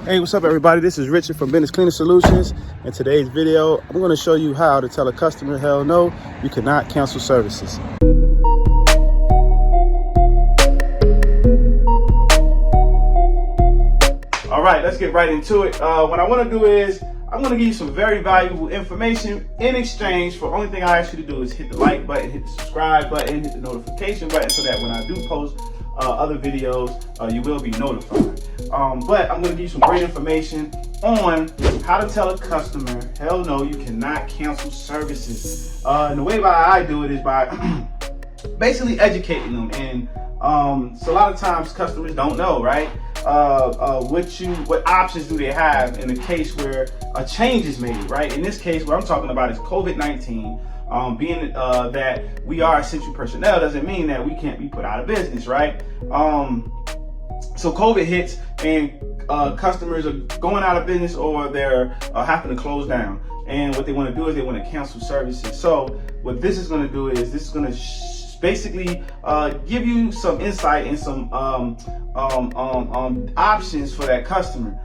Hey, what's up everybody? This is Richard from Business Cleaning Solutions. In today's video, I'm going to show you how to tell a customer, hell no, you cannot cancel services. All right, let's get right into it. What I want to do is, I'm going to give you some very valuable information in exchange for only thing I ask you to do is hit the like button, hit the subscribe button, hit the notification button so that when I do post other videos, you will be notified. But I'm going to give you some great information on how to tell a customer, hell no, you cannot cancel services. And the way I do it is by basically educating them. And so a lot of times customers don't know, right? What options do they have in a case where a change is made, right? In this case, what I'm talking about is COVID-19. Being that we are essential personnel doesn't mean that we can't be put out of business, right? So COVID hits and customers are going out of business or they're having to close down. And what they want to do is they want to cancel services. So what this is going to do is this is going to basically give you some insight and some options for that customer.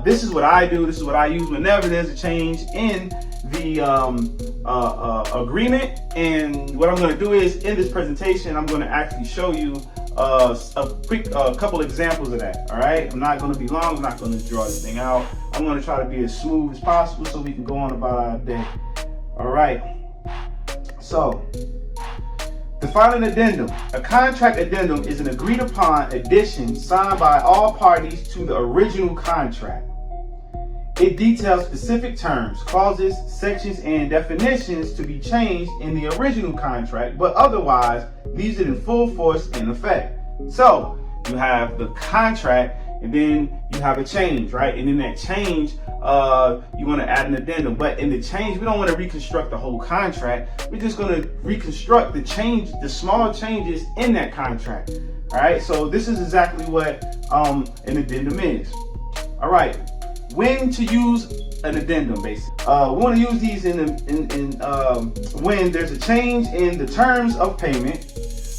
This is what I do. This is what I use whenever there's a change in the agreement. And what I'm going to do is in this presentation, I'm going to actually show you a quick couple examples of that. All right, I'm not going to be long. I'm not going to draw this thing out. I'm going to try to be as smooth as possible so we can go on about our day. All right, so define an addendum. A contract addendum is an agreed upon addition signed by all parties to the original contract. It details specific terms, clauses, sections, and definitions to be changed in the original contract, but otherwise leaves it in full force and effect. So you have the contract and then you have a change, right? And in that change, you want to add an addendum. But in the change, we don't want to reconstruct the whole contract. We're just going to reconstruct the small changes in that contract. All right, so this is exactly what an addendum is. All right. When to use an addendum, basically. We want to use these when there's a change in the terms of payment,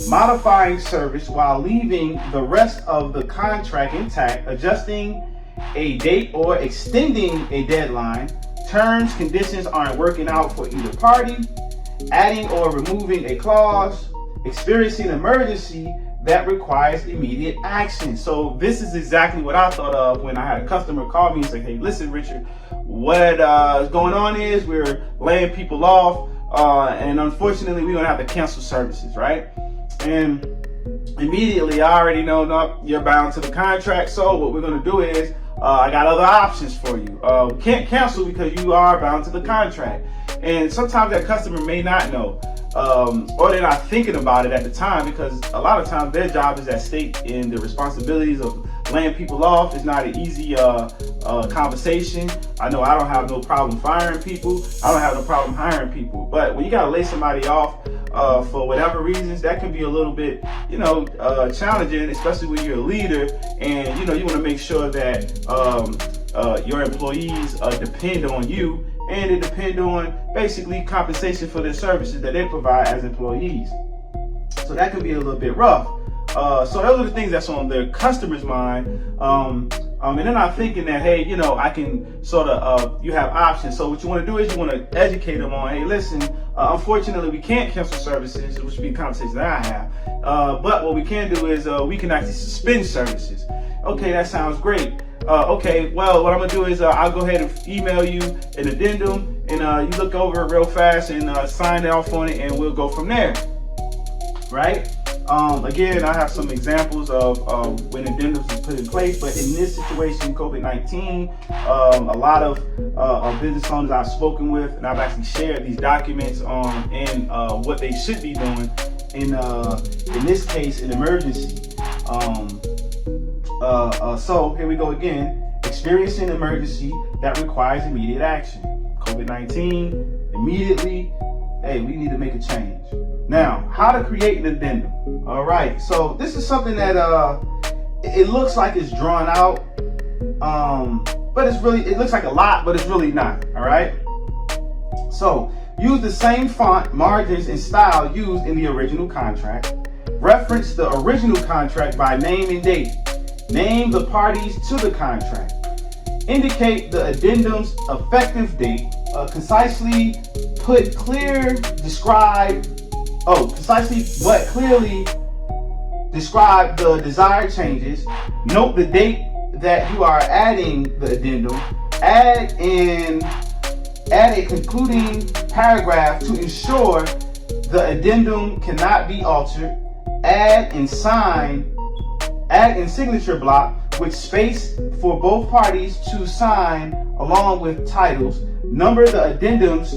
modifying service while leaving the rest of the contract intact, adjusting a date or extending a deadline, terms, conditions aren't working out for either party, adding or removing a clause, experiencing an emergency that requires immediate action. So this is exactly what I thought of when I had a customer call me and say, hey, listen, Richard, what is going on is we're laying people off, and unfortunately we're gonna have to cancel services, right? And immediately I already know, no, you're bound to the contract. So what we're gonna do is I got other options for you. Can't cancel because you are bound to the contract. And sometimes that customer may not know. Or they're not thinking about it at the time, because a lot of times their job is at stake in the responsibilities of laying people off. It's not an easy conversation. I know I don't have no problem firing people. I don't have no problem hiring people. But when you got to lay somebody off for whatever reasons, that can be a little bit, challenging, especially when you're a leader and, you want to make sure that your employees depend on you. And it depends on basically compensation for the services that they provide as employees. So that can be a little bit rough. So those are the things that's on the customer's mind. And they're not thinking that, hey, I can sort of, you have options. So what you want to do is you want to educate them on, hey, listen, unfortunately we can't cancel services, which would be a conversation that I have. But what we can do is we can actually suspend services. Okay, that sounds great. Okay, well, what I'm gonna do is I'll go ahead and email you an addendum, and you look over it real fast and sign off on it, and we'll go from there, right? Again, I have some examples of when addendums are put in place, but in this situation, COVID-19, a lot of business owners I've spoken with, and I've actually shared these documents and what they should be doing in this case, an emergency. So here we go again. Experiencing an emergency that requires immediate action. COVID-19, immediately, hey, we need to make a change. Now, how to create an addendum. All right, so this is something that it looks like it's drawn out, but it looks like a lot, but it's really not. All right. So use the same font, margins, and style used in the original contract. Reference the original contract by name and date. Name the parties to the contract. indicate the addendum's effective date, concisely but clearly describe the desired changes, note the date that you are adding the addendum, add a concluding paragraph to ensure the addendum cannot be altered, add in signature block with space for both parties to sign along with titles, number the addendums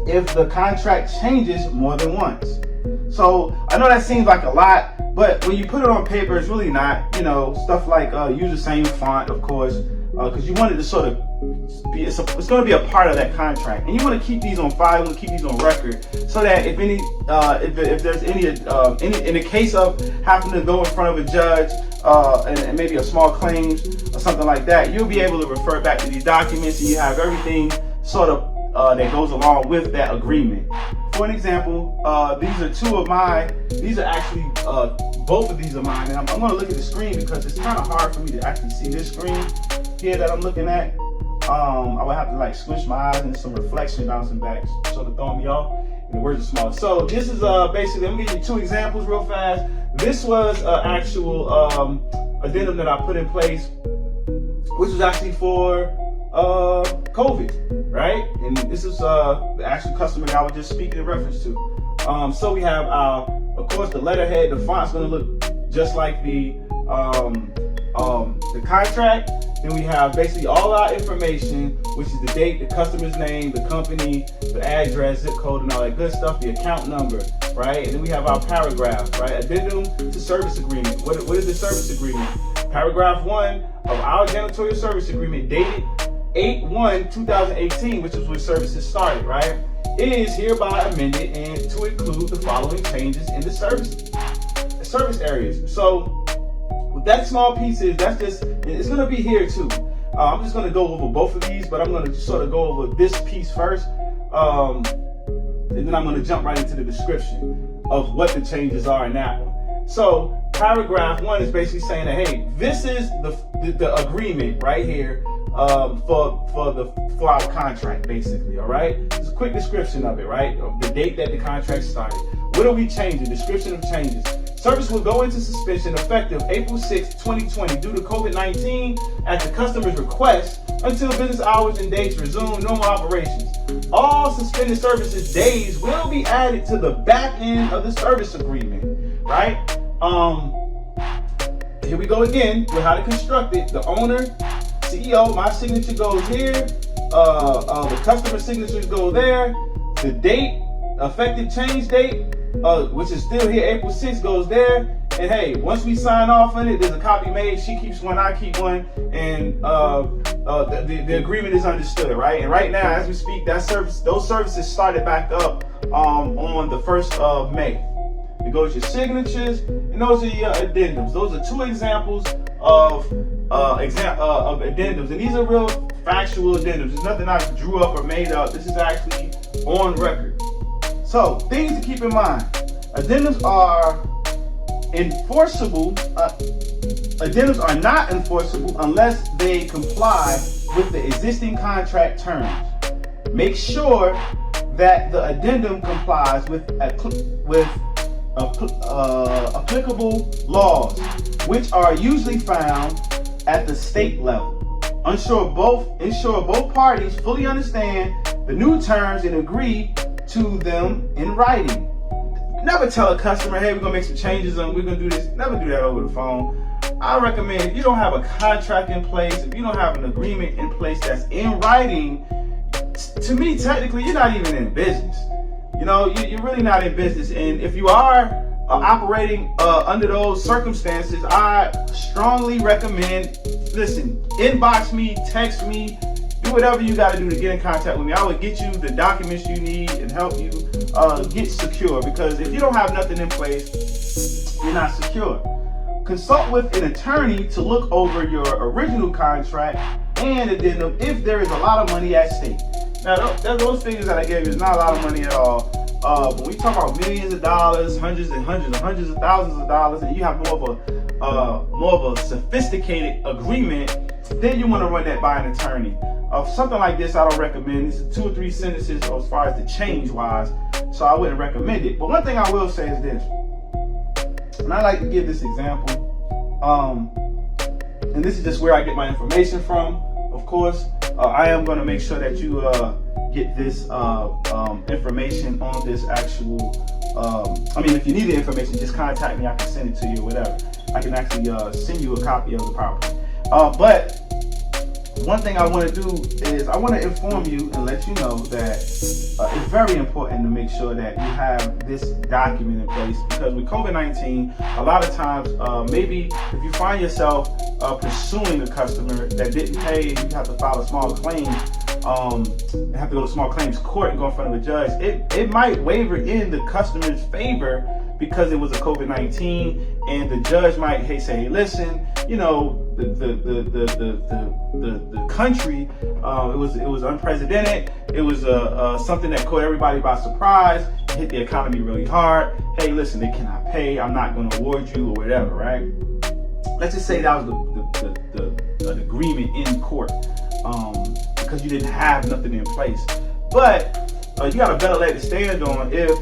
if the contract changes more than once. So I know that seems like a lot, but when you put it on paper, it's really not. Stuff like use the same font, of course, because you want it to sort of be, it's going to be a part of that contract, and you want to keep these on file, you want to keep these on record, so that if there's any in the case of having to go in front of a judge and maybe a small claims or something like that, you'll be able to refer back to these documents, and you have everything sort of that goes along with that agreement. For an example, these are actually both of these are mine, and I'm going to look at the screen because it's kind of hard for me to actually see this screen here that I'm looking at. I would have to like squish my eyes and some reflection bouncing back, sort of throwing me off, and the words are smaller. So this is basically, I'm going to give you two examples real fast. This was an actual addendum that I put in place, which was actually for COVID, right? And this is the actual customer that I was just speaking in reference to. So we have of course, the letterhead, the font's going to look just like the contract. Then we have basically all our information, which is the date, the customer's name, the company, the address, zip code, and all that good stuff, the account number, right? And then we have our paragraph, right? Addendum to service agreement. What is the service agreement? Paragraph 1 of our janitorial service agreement, dated 8/1/2018, which is when services started, right? It is hereby amended and to include the following changes in the service areas. So with that small pieces, it's going to be here too. I'm just going to go over both of these, but I'm going to sort of go over this piece first, and then I'm going to jump right into the description of what the changes are in that one. So paragraph 1 is basically saying that, hey, this is the agreement right here for our contract, basically. All right, just a quick description of it, right? Of the date that the contract started. What are we changing? Description of changes. Service will go into suspension effective April 6, 2020 due to COVID-19 at the customer's request until business hours and dates resume normal operations. All suspended services days will be added to the back end of the service agreement, right? Here we go again with how to construct it. The owner, CEO, my signature goes here. The customer signatures go there. The date, effective change date, which is still here, April 6th, goes there. And hey, once we sign off on it, there's a copy made. She keeps one, I keep one, and the agreement is understood, right? And right now, as we speak, those services started back up on the 1st of May. It goes your signatures, and those are your addendums. Those are two examples of addendums, and these are real factual addendums. There's nothing I drew up or made up. This is actually on record. So, things to keep in mind. Addendums are enforceable. Addendums are not enforceable unless they comply with the existing contract terms. Make sure that the addendum complies with applicable laws, which are usually found at the state level. Ensure both parties fully understand the new terms and agree to them in writing. Never tell a customer, hey, we're gonna make some changes and we're gonna do this. Never do that over the phone. I recommend, if you don't have a contract in place, if you don't have an agreement in place that's in writing, to me, technically, you're not even in business. You're really not in business. And if you are operating under those circumstances, I strongly recommend, listen, inbox me, text me, do whatever you got to do to get in contact with me. I will get you the documents you need and help you get secure, because if you don't have nothing in place, you're not secure. Consult with an attorney to look over your original contract and addendum if there is a lot of money at stake. Now, those figures that I gave you is not a lot of money at all. But we talk about millions of dollars, hundreds of thousands of dollars, and you have more of a sophisticated agreement, then you want to run that by an attorney. Something like this, I don't recommend. It's 2 or 3 sentences as far as the change wise, so I wouldn't recommend it. But one thing I will say is this, and I like to give this example, and this is just where I get my information from. Of course, I am going to make sure that you get this information on this actual. I mean, if you need the information, just contact me. I can send it to you or whatever. I can actually send you a copy of the PowerPoint. But one thing I want to do is I want to inform you and let you know that it's very important to make sure that you have this document in place, because with COVID-19, a lot of times, maybe if you find yourself pursuing a customer that didn't pay and you have to file a small claim, and have to go to small claims court and go in front of a judge, it might waver in the customer's favor because it was a COVID-19, and the judge might say, hey, listen, you know, the country, it was unprecedented. It was something that caught everybody by surprise. It hit the economy really hard. Hey, listen, they cannot pay. I'm not going to award you or whatever, right? Let's just say that was the agreement in court, because you didn't have nothing in place. But you got a better leg to stand on if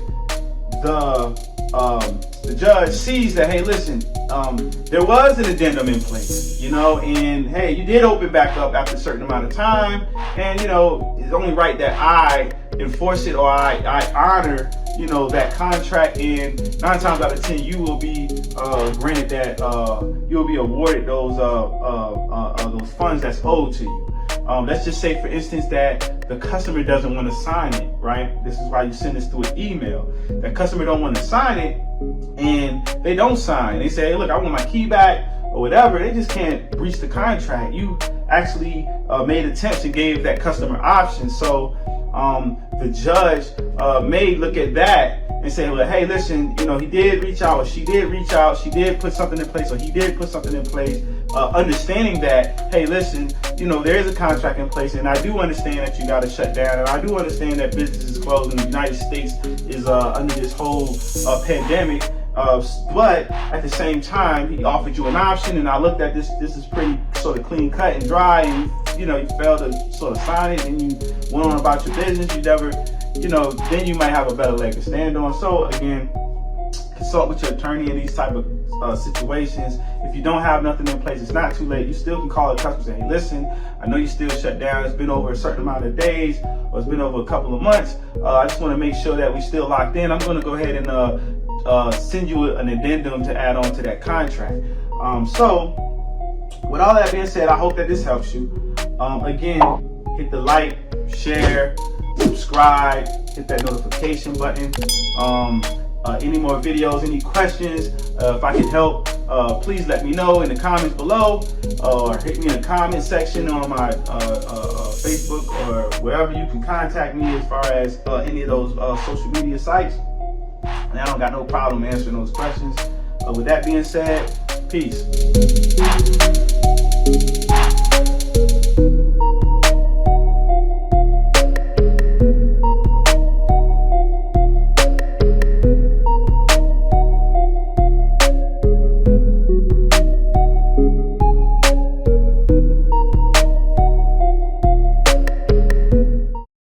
the judge sees that, hey, listen, there was an addendum in place, you know, and hey, you did open back up after a certain amount of time, and you know, it's only right that I enforce it, or I honor, you know, that contract, and 9 times out of 10 you will be granted that you will be awarded those funds that's owed to you. Let's just say, for instance, that the customer doesn't want to sign it, right? This is why you send this through an email. That customer don't want to sign it, and they don't sign. They say, hey, look, I want my key back or whatever. They just can't breach the contract. You actually made attempts and gave that customer options. So the judge may look at that and say, well, hey, listen, you know, he did reach out, or she did reach out, she did put something in place, or he did put something in place, understanding that, hey, listen, you know, there is a contract in place, and I do understand that you got to shut down, and I do understand that business is closed and the United States is under this whole pandemic, but at the same time, he offered you an option, and I looked at this is pretty sort of clean cut and dry, and you know, you failed to sort of sign it, and you went on about your business, you never, you know, then you might have a better leg to stand on. So again, consult with your attorney in these type of situations. If you don't have nothing in place, it's not too late. You still can call a customer and say, hey, listen, I know you still shut down. It's been over a certain amount of days, or it's been over a couple of months. I just want to make sure that we still locked in. I'm going to go ahead and send you an addendum to add on to that contract. So with all that being said, I hope that this helps you. Again, hit the like, share, subscribe, hit that notification button. Any more videos, any questions, if I can help, please let me know in the comments below, or hit me in the comment section on my Facebook, or wherever you can contact me as far as any of those social media sites. And I don't got no problem answering those questions. With that being said, peace.